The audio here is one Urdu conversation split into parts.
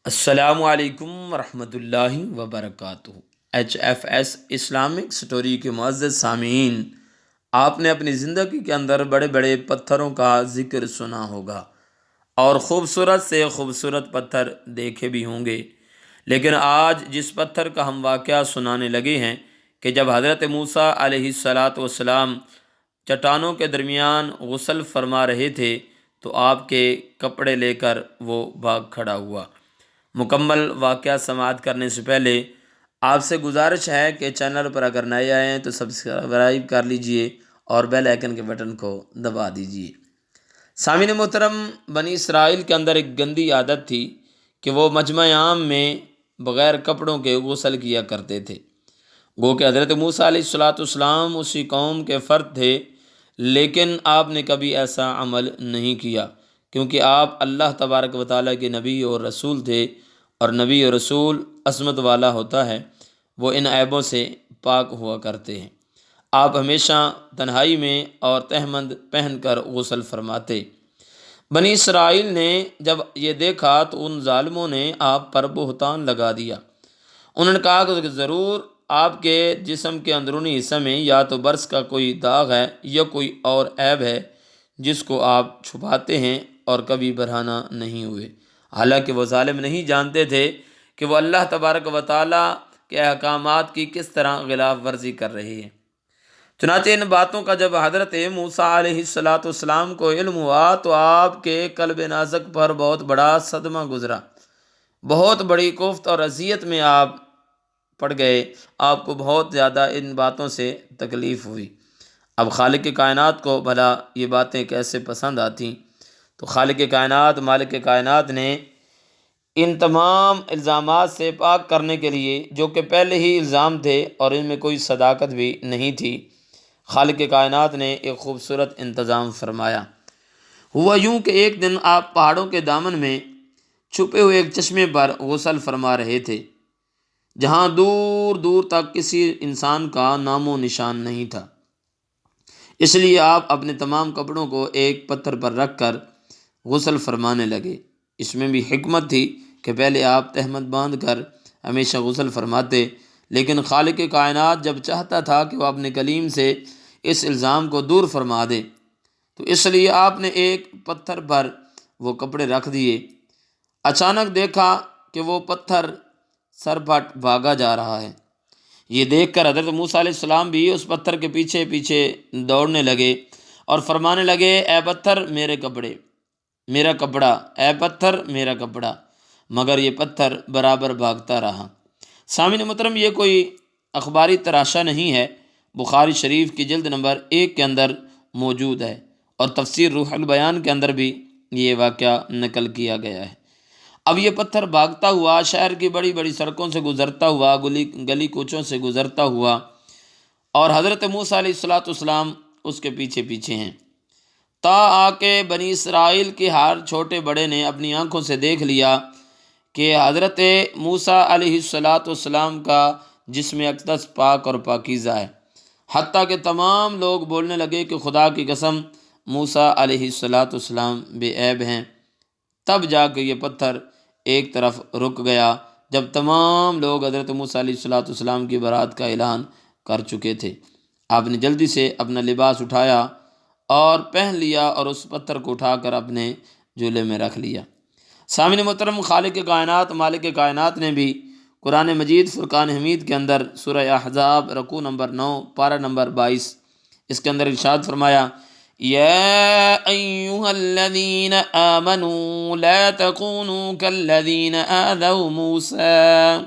السلام علیکم ورحمۃ اللہ وبرکاتہ۔ H F S Islamic story کے معزز سامعین، آپ نے اپنی زندگی کے اندر بڑے بڑے پتھروں کا ذکر سنا ہوگا اور خوبصورت سے خوبصورت پتھر دیکھے بھی ہوں گے، لیکن آج جس پتھر کا ہم واقعہ سنانے لگے ہیں کہ جب حضرت موسیٰ علیہ السلام چٹانوں کے درمیان غسل فرما رہے تھے تو آپ کے کپڑے لے کر وہ بھاگ کھڑا ہوا۔ مکمل واقعہ سماعت کرنے سے پہلے آپ سے گزارش ہے کہ چینل پر اگر نئے آئے ہیں تو سبسکرائب کر لیجئے اور بیل آئیکن کے بٹن کو دبا دیجئے۔ سامعین محترم، بنی اسرائیل کے اندر ایک گندی عادت تھی کہ وہ مجمع عام میں بغیر کپڑوں کے غسل کیا کرتے تھے۔ گو کہ حضرت موسیٰ علیہ السلام اسی قوم کے فرد تھے، لیکن آپ نے کبھی ایسا عمل نہیں کیا کیونکہ آپ اللہ تبارک و تعالیٰ کے نبی اور رسول تھے، اور نبی اور رسول عصمت والا ہوتا ہے، وہ ان عیبوں سے پاک ہوا کرتے ہیں۔ آپ ہمیشہ تنہائی میں اور تہمند پہن کر غسل فرماتے۔ بنی اسرائیل نے جب یہ دیکھا تو ان ظالموں نے آپ پر بہتان لگا دیا۔ انہوں نے کہا کہ ضرور آپ کے جسم کے اندرونی حصے میں یا تو برس کا کوئی داغ ہے یا کوئی اور عیب ہے جس کو آپ چھپاتے ہیں اور کبھی برہنہ نہیں ہوئے۔ حالانکہ وہ ظالم نہیں جانتے تھے کہ وہ اللہ تبارک و تعالیٰ کے احکامات کی کس طرح خلاف ورزی کر رہے ہیں۔ چنانچہ ان باتوں کا جب حضرت موسیٰ علیہ السلام کو علم ہوا تو آپ کے قلب نازک پر بہت بڑا صدمہ گزرا، بہت بڑی کوفت اور اذیت میں آپ پڑ گئے۔ آپ کو بہت زیادہ ان باتوں سے تکلیف ہوئی۔ اب خالق کائنات کو بھلا یہ باتیں کیسے پسند آتیں؟ تو خالق کائنات، مالک کائنات نے ان تمام الزامات سے پاک کرنے کے لیے، جو کہ پہلے ہی الزام تھے اور ان میں کوئی صداقت بھی نہیں تھی، خالق کائنات نے ایک خوبصورت انتظام فرمایا۔ ہوا یوں کہ ایک دن آپ پہاڑوں کے دامن میں چھپے ہوئے ایک چشمے پر غسل فرما رہے تھے، جہاں دور دور تک کسی انسان کا نام و نشان نہیں تھا۔ اس لیے آپ اپنے تمام کپڑوں کو ایک پتھر پر رکھ کر غسل فرمانے لگے۔ اس میں بھی حکمت تھی کہ پہلے آپ تہمت باندھ کر ہمیشہ غسل فرماتے، لیکن خالق کائنات جب چاہتا تھا کہ وہ اپنے کلیم سے اس الزام کو دور فرما دے تو اس لیے آپ نے ایک پتھر پر وہ کپڑے رکھ دیے۔ اچانک دیکھا کہ وہ پتھر سرپٹ بھاگا جا رہا ہے۔ یہ دیکھ کر حضرت موسیٰ علیہ السلام بھی اس پتھر کے پیچھے پیچھے دوڑنے لگے اور فرمانے لگے، اے پتھر میرے کپڑے، میرا کپڑا، اے پتھر میرا کپڑا، مگر یہ پتھر برابر بھاگتا رہا۔ سامعین محترم، یہ کوئی اخباری تراشا نہیں ہے، بخاری شریف کی جلد نمبر 1 کے اندر موجود ہے، اور تفسیر روح البیان کے اندر بھی یہ واقعہ نقل کیا گیا ہے۔ اب یہ پتھر بھاگتا ہوا شہر کی بڑی بڑی سڑکوں سے گزرتا ہوا، گلی کوچوں سے گزرتا ہوا، اور حضرت موسیٰ علیہ السلام اس کے پیچھے پیچھے ہیں، تا آ کے بنی اسرائیل کے ہر چھوٹے بڑے نے اپنی آنکھوں سے دیکھ لیا کہ حضرت موسیٰ علیہ السلام کا جسم اقدس پاک اور پاکیزہ ہے۔ حتیٰ کہ تمام لوگ بولنے لگے کہ خدا کی قسم موسیٰ علیہ السلام بے عیب ہیں۔ تب جا کے یہ پتھر ایک طرف رک گیا جب تمام لوگ حضرت موسیٰ علیہ السلام کی برات کا اعلان کر چکے تھے۔ آپ نے جلدی سے اپنا لباس اٹھایا اور پہن لیا اور اس پتھر کو اٹھا کر اپنے جھولے میں رکھ لیا۔ سامعین محترم، خالق کائنات، مالک کائنات نے بھی قرآن مجید فرقان حمید کے اندر سورہ احزاب رکوع نمبر 9 پارہ نمبر 22 اس کے اندر ارشاد فرمایا، یا ایھا الذین آمنوا لا تکونوا کالذین آذوا موسیٰ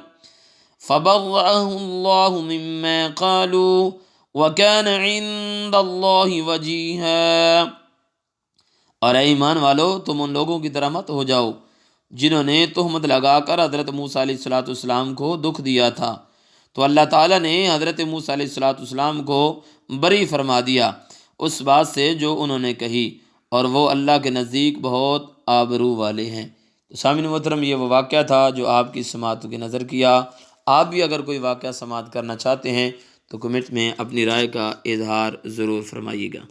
فبرأہ اللہ مما قالوا وکان عند اللہ وجیہا۔ اور اے ایمان والو، تم ان لوگوں کی طرح مت ہو جاؤ جنہوں نے تہمت لگا کر حضرت موسیٰ علیہ السلام کو دکھ دیا تھا، تو اللہ تعالیٰ نے حضرت موسیٰ علیہ السلام کو بری فرما دیا اس بات سے جو انہوں نے کہی، اور وہ اللہ کے نزدیک بہت آبرو والے ہیں۔ تو سامعین محترم، یہ وہ واقعہ تھا جو آپ کی سماعت کی نظر کیا۔ آپ بھی اگر کوئی واقعہ سماعت کرنا چاہتے ہیں تو کمنٹ میں اپنی رائے کا اظہار ضرور فرمائیے گا۔